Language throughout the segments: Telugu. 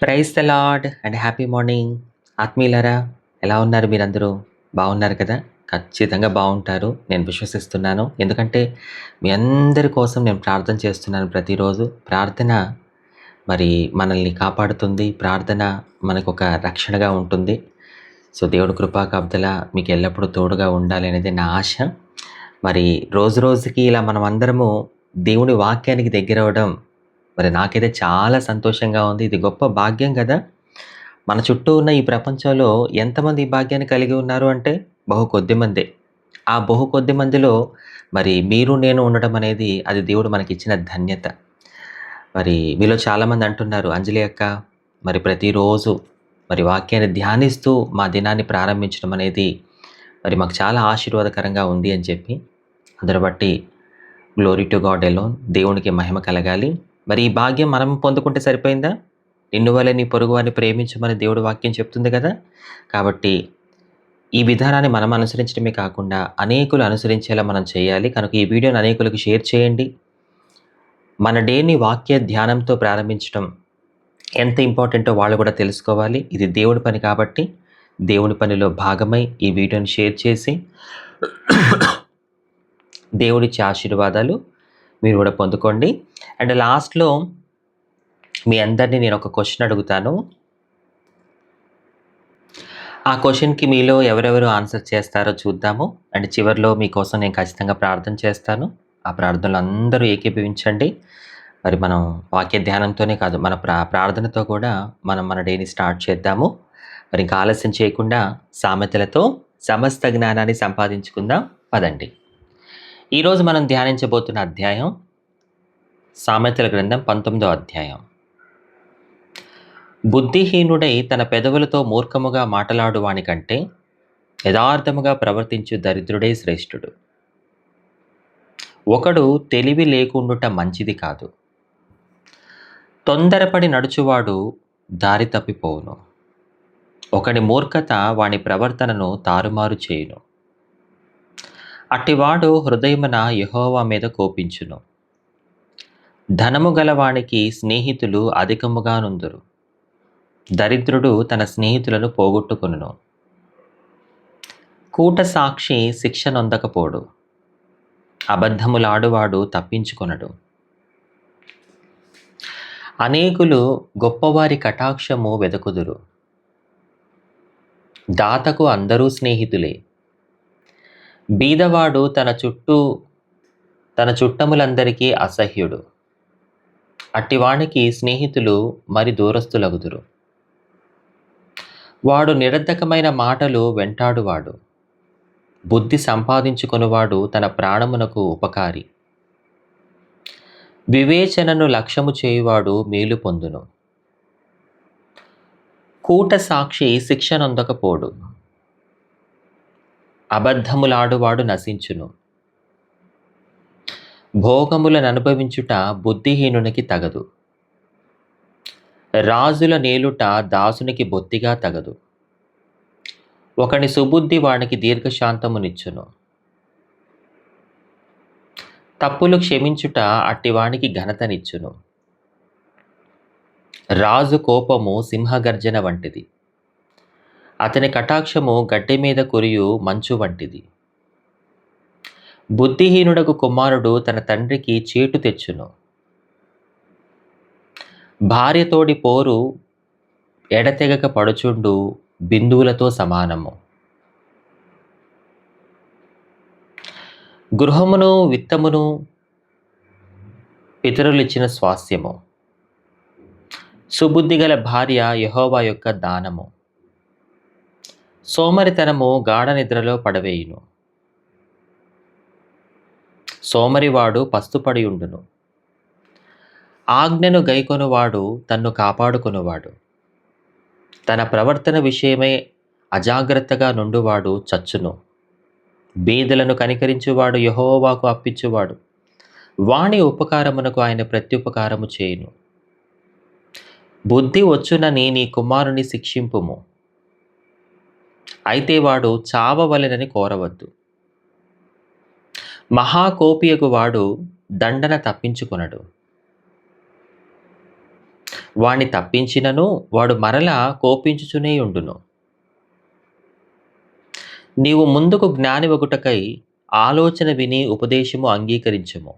Praise the lord and happy morning ఆత్మీయులారా. ఎలా ఉన్నారు మీరందరూ? బాగున్నారు కదా? ఖచ్చితంగా బాగుంటారు నేను విశ్వసిస్తున్నాను. ఎందుకంటే మీ అందరి కోసం నేను ప్రార్థన చేస్తున్నాను ప్రతిరోజు. ప్రార్థన మరి మనల్ని కాపాడుతుంది. ప్రార్థన మనకొక రక్షణగా ఉంటుంది. సో దేవుడి కృపా కాపుదల మీకు ఎల్లప్పుడూ తోడుగా ఉండాలి అనేది నా ఆశ. మరి రోజు రోజుకి ఇలా మనం అందరము దేవుని వాక్యానికి దగ్గరవ్వడం మరి నాకైతే చాలా సంతోషంగా ఉంది. ఇది గొప్ప భాగ్యం కదా! మన చుట్టూ ఉన్న ఈ ప్రపంచంలో ఎంతమంది ఈ భాగ్యాన్ని కలిగి ఉన్నారు అంటే బహు కొద్ది మందే. ఆ బహు కొద్ది మందిలో మరి మీరు నేను ఉండడం అనేది అది దేవుడు మనకిచ్చిన ధన్యత. మరి మీలో చాలామంది అంటున్నారు, అంజలి అక్క మరి ప్రతిరోజు మరి వాక్యాన్ని ధ్యానిస్తూ మా దినాన్ని ప్రారంభించడం అనేది మరి మాకు చాలా ఆశీర్వాదకరంగా ఉంది అని చెప్పి. అందరు బట్టి గ్లోరీ టు గాడ్ ఎలోన్, దేవునికి మహిమ కలగాలి. మరి ఈ భాగ్యం మనం పొందుకుంటే సరిపోయిందా? నిన్ను వలె నీ పొరుగువారిని ప్రేమించమని దేవుడు వాక్యం చెప్తుంది కదా. కాబట్టి ఈ విధానాన్ని మనం అనుసరించడమే కాకుండా అనేకులు అనుసరించేలా మనం చేయాలి. కనుక ఈ వీడియోని అనేకులకు షేర్ చేయండి. మన డేని వాక్య ధ్యానంతో ప్రారంభించడం ఎంత ఇంపార్టెంటో వాళ్ళు కూడా తెలుసుకోవాలి. ఇది దేవుడి పని కాబట్టి దేవుని పనిలో భాగమై ఈ వీడియోని షేర్ చేసి దేవుడిచ్చే ఆశీర్వాదాలు మీరు కూడా పొందుకోండి. అండ్ లాస్ట్లో మీ అందరినీ నేను ఒక క్వశ్చన్ అడుగుతాను. ఆ క్వశ్చన్కి మీలో ఎవరెవరు ఆన్సర్ చేస్తారో చూద్దాము. అండ్ చివరిలో మీకోసం నేను ఖచ్చితంగా ప్రార్థన చేస్తాను. ఆ ప్రార్థనలు అందరూ ఏకీభవించండి. మరి మనం వాక్య ధ్యానంతోనే కాదు, మన ప్రార్థనతో కూడా మనం మన డేని స్టార్ట్ చేద్దాము. మరి ఇంకా ఆలస్యం చేయకుండా సామెతలతో సమస్త జ్ఞానాన్ని సంపాదించుకుందాం పదండి. ఈరోజు మనం ధ్యానించబోతున్న అధ్యాయం సామెతల గ్రంథం 19వ అధ్యాయం. బుద్ధిహీనుడై తన పెదవులతో మూర్ఖముగా మాటలాడువాని కంటే యథార్థముగా ప్రవర్తించు దరిద్రుడే శ్రేష్ఠుడు. ఒకడు తెలివి లేకుండుట మంచిది కాదు. తొందరపడి నడుచువాడు దారి తప్పిపోవును. ఒకడి మూర్ఖత వాని ప్రవర్తనను తారుమారు చేయును. అట్టివాడు హృదయమున యెహోవా మీద కోపించును. ధనము గలవానికి స్నేహితులు అధికముగా నుందురు. దరిద్రుడు తన స్నేహితులను పోగొట్టుకొనును. కూట సాక్షి శిక్ష నొందకపోడు. అబద్ధములాడువాడు తప్పించుకొనడు. అనేకులు గొప్పవారి కటాక్షము వెదకుదురు. దాతకు అందరూ స్నేహితులే. బీదవాడు తన చుట్టములందరికీ అసహ్యుడు. అట్టివానికి స్నేహితులు మరి దూరస్తులగుదురు. వాడు నిరర్ధకమైన మాటలు వెంటాడువాడు. బుద్ధి సంపాదించుకొనువాడు తన ప్రాణమునకు ఉపకారి. వివేచనను లక్ష్యము చేయువాడు మేలు పొందును. కూట సాక్షి శిక్ష నొందకపోడు. అబద్ధములాడువాడు నశించును. భోగములను అనుభవించుట బుద్ధిహీనునికి తగదు. రాజుల నేలుట దాసునికి బొత్తిగా తగదు. ఒకని సుబుద్ధి వానికి దీర్ఘశాంతమునిచ్చును. తప్పులు క్షమించుట అట్టివానికి ఘనతనిచ్చును. రాజు కోపము సింహగర్జన వంటిది. అతని కటాక్షము గడ్డి మీద కురియు మంచు వంటిది. బుద్ధిహీనుడకు కుమారుడు తన తండ్రికి చీటు తెచ్చును. భార్యతోడి పోరు ఎడతెగక పడుచుండు బిందువులతో సమానము. గృహమును విత్తమును పితరులిచ్చిన స్వాస్థ్యము. సుబుద్ధిగల భార్య యెహోవా యొక్క దానము. సోమరితనము గాఢ నిద్రలో పడవేయును. సోమరివాడు పస్తుపడి ఉండును. ఆజ్ఞను గైకొనువాడు తన్ను కాపాడుకొనువాడు. తన ప్రవర్తన విషయమై అజాగ్రత్తగా నుండువాడు చచ్చును. బీదలను కనికరించువాడు యెహోవాకు అప్పించువాడు. వాని ఉపకారమునకు ఆయన ప్రత్యుపకారము చేయును. బుద్ధి వచ్చునని నీ కుమారుని శిక్షింపుము. అయితే వాడు చావవలెనని కోరవద్దు. మహాకోపియగు వాడు దండన తప్పించుకొనడు. వాణ్ణి తప్పించినను వాడు మరలా కోపించుచునే ఉండును. నీవు ముందుకు జ్ఞానివగుటకై ఆలోచన విని ఉపదేశము అంగీకరించుము.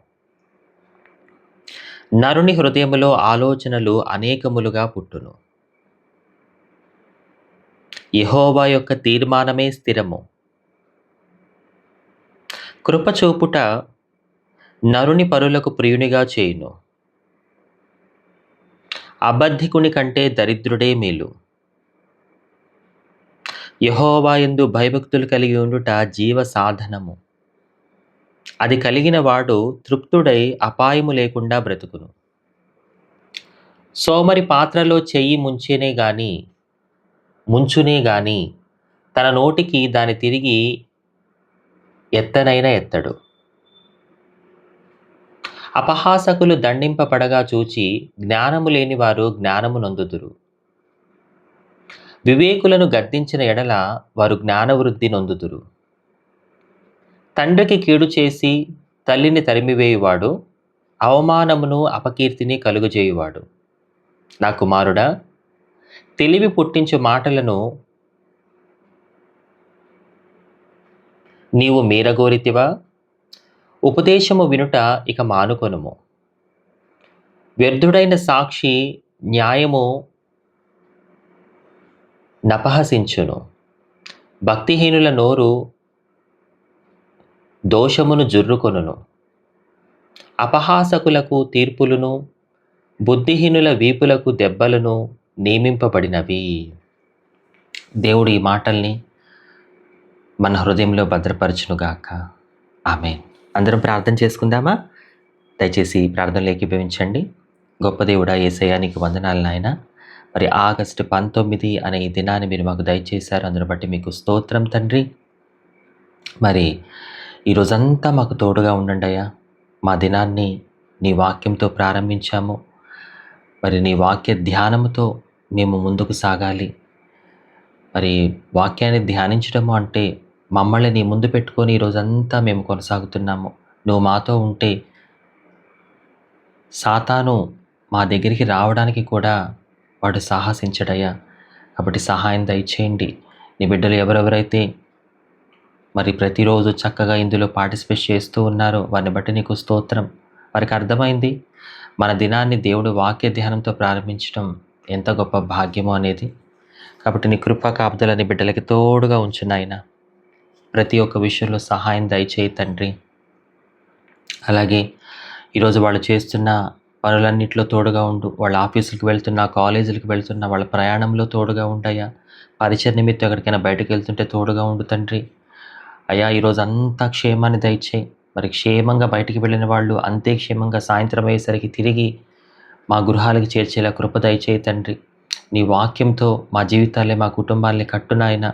నరుని హృదయములో ఆలోచనలు అనేకములుగా పుట్టును. యెహోవా యొక్క తీర్మానమే స్థిరము. కృపచూపుట నరుని పరులకు ప్రియునిగా చేయును. అబద్ధికుని కంటే దరిద్రుడే మేలు. యెహోవా యందు భయభక్తులు కలిగి ఉండుట జీవ సాధనము. అది కలిగిన వాడు తృప్తుడై అపాయము లేకుండా బ్రతుకును. సోమరి పాత్రలో చెయ్యి ముంచునే గాని తన నోటికి దాని తిరిగి ఎత్తనైనా ఎత్తడు. అపహాసకులు దండింపబడగా చూచి జ్ఞానము లేని వారు జ్ఞానము నొందుదురు. వివేకులను గద్దించిన ఎడల వారు జ్ఞానవృద్ధి నొందుదురు. తండ్రికి కీడు చేసి తల్లిని తరిమివేయువాడు అవమానమును అపకీర్తిని కలుగజేయువాడు. నా కుమారుడా, తెలివి పుట్టించు మాటలను నీవు మీరగోరితివా? ఉపదేశము వినుట ఇక మానుకొనుము. వ్యర్థుడైన సాక్షి న్యాయము నపహసించును. భక్తిహీనుల నోరు దోషమును జుర్రుకొనును. అపహాసకులకు తీర్పులను, బుద్ధిహీనుల వీపులకు దెబ్బలను నియమింపబడినవి. దేవుడు ఈ మాటల్ని మన హృదయంలో భద్రపరచునుగాక. ఆమేన్. అందరం ప్రార్థన చేసుకుందామా? దయచేసి ప్రార్థనలు ఏకీభవించండి. గొప్ప దేవుడా యేసయ్యా, నీకు వందనాలు నాయన. మరి ఆగస్టు 19 అనే ఈ దినాన్ని మీరు మాకు దయచేశారు. అందును బట్టి మీకు స్తోత్రం తండ్రి. మరి ఈరోజంతా మాకు తోడుగా ఉండండి అయ్యా. మా దినాన్ని నీ వాక్యంతో ప్రారంభించాము. మరి నీ వాక్య ధ్యానముతో మేము ముందుకు సాగాలి. మరి వాక్యాన్ని ధ్యానించడము అంటే మమ్మల్ని నీ ముందు పెట్టుకొని ఈరోజంతా మేము కొనసాగుతున్నాము. నువ్వు మాతో ఉంటే సాతాను మా దగ్గరికి రావడానికి కూడా వాడు సాహసించడయ్యా. కాబట్టి సహాయం దయచేయండి. నీ బిడ్డలు ఎవరెవరైతే మరి ప్రతిరోజు చక్కగా ఇందులో పార్టిసిపేట్ చేస్తూ ఉన్నారో వారిని బట్టి నీకు స్తోత్రం. వారికి అర్థమైంది మన దినాన్ని దేవుడు వాక్య ధ్యానంతో ప్రారంభించడం ఎంత గొప్ప భాగ్యమో అనేది. కాబట్టి నీ కృపా కాపుదలని బిడ్డలకి తోడుగా ఉంచు నాయన. ప్రతి ఒక్క విషయంలో సహాయం దయచేయి తండ్రి. అలాగే ఈరోజు వాళ్ళు చేస్తున్న పనులన్నింటిలో తోడుగా ఉండు. వాళ్ళ ఆఫీసులకు వెళ్తున్నా, కాలేజీలకు వెళ్తున్నా, వాళ్ళ ప్రయాణంలో తోడుగా ఉండయ్యా. పరిచయ నిమిత్తం ఎక్కడికైనా బయటకు వెళ్తుంటే తోడుగా ఉండు తండ్రి. అయ్యా, ఈరోజు అంతా క్షేమాన్ని దయచేయి. మరి క్షేమంగా బయటికి వెళ్ళిన వాళ్ళు అంతే క్షేమంగా సాయంత్రం అయ్యేసరికి తిరిగి మా గృహాలకు చేర్చేలా కృప దయచేయి తండ్రి. నీ వాక్యంతో మా జీవితాలే, మా కుటుంబాలని కట్టునాయన.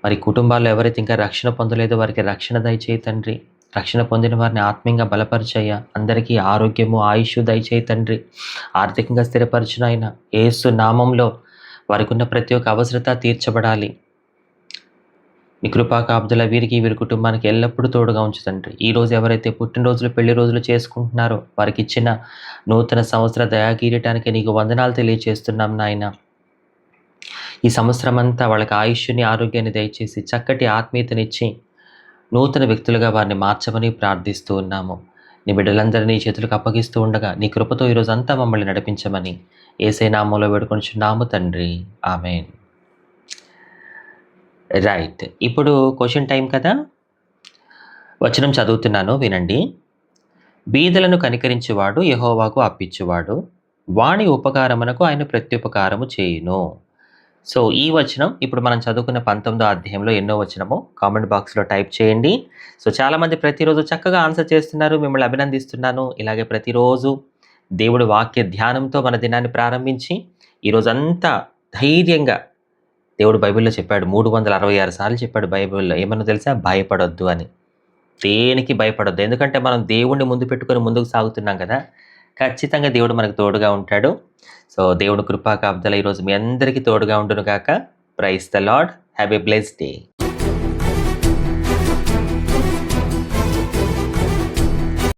మరి కుటుంబాల్లో ఎవరైతే ఇంకా రక్షణ పొందలేదో వారికి రక్షణ దయచేయి తండ్రి. రక్షణ పొందిన వారిని ఆత్మీయంగా బలపరిచయ్యా. అందరికీ ఆరోగ్యము, ఆయుష్ దయచేయి తండ్రి. ఆర్థికంగా స్థిరపరిచినాయన. యేసు నామంలో వారికి ఉన్న ప్రతి ఒక్క అవసరత తీర్చబడాలి. నీ కృపా కాపుదల వీరి కుటుంబానికి ఎల్లప్పుడూ తోడుగా ఉంచు తండ్రి. ఈరోజు ఎవరైతే పుట్టినరోజులు, పెళ్లి రోజులు చేసుకుంటున్నారో వారికి ఇచ్చిన నూతన సంవత్సర దయాకీరటానికి నీకు వందనాలు తెలియజేస్తున్నాం నాయన. ఈ సంవత్సరం అంతా వాళ్ళకి ఆయుష్ని, ఆరోగ్యాన్ని దయచేసి చక్కటి ఆత్మీయతనిచ్చి నూతన వ్యక్తులుగా వారిని మార్చమని ప్రార్థిస్తూ ఉన్నాము. నీ బిడ్డలందరినీ చేతులకు అప్పగిస్తూ ఉండగా నీ కృపతో ఈరోజు అంతా మమ్మల్ని నడిపించమని యేసయ్య నామములో వేడుకొనుచున్నాము తండ్రి. ఆమేన్. రైట్, ఇప్పుడు క్వశ్చన్ టైం కదా. వచనం చదువుతున్నాను, వినండి. బీదలను కనికరించువాడు యెహోవాకు అప్పిచ్చువాడు, వాని ఉపకారమునకు ఆయన ప్రత్యుపకారము చేయును. సో ఈ వచనం ఇప్పుడు మనం చదువుకున్న 19వ అధ్యాయంలో ఎన్నో వచనమో కామెంట్ బాక్స్లో టైప్ చేయండి. సో చాలామంది ప్రతిరోజు చక్కగా ఆన్సర్ చేస్తున్నారు, మిమ్మల్ని అభినందిస్తున్నాను. ఇలాగే ప్రతిరోజు దేవుడు వాక్య ధ్యానంతో మన దినాన్ని ప్రారంభించి ఈరోజంతా ధైర్యంగా, దేవుడు బైబిల్లో చెప్పాడు 366 సార్లు చెప్పాడు బైబిల్లో. ఏమన్నా తెలుసా? భయపడొద్దు అని. దేనికి భయపడొద్దు. ఎందుకంటే మనం దేవుణ్ణి ముందు పెట్టుకొని ముందుకు సాగుతున్నాం కదా. ఖచ్చితంగా దేవుడు మనకు తోడుగా ఉంటాడు. సో దేవుడు కృపా కాపుదల ఈరోజు మీ అందరికీ తోడుగా ఉండును గాక. Praise the Lord. Have a blessed day.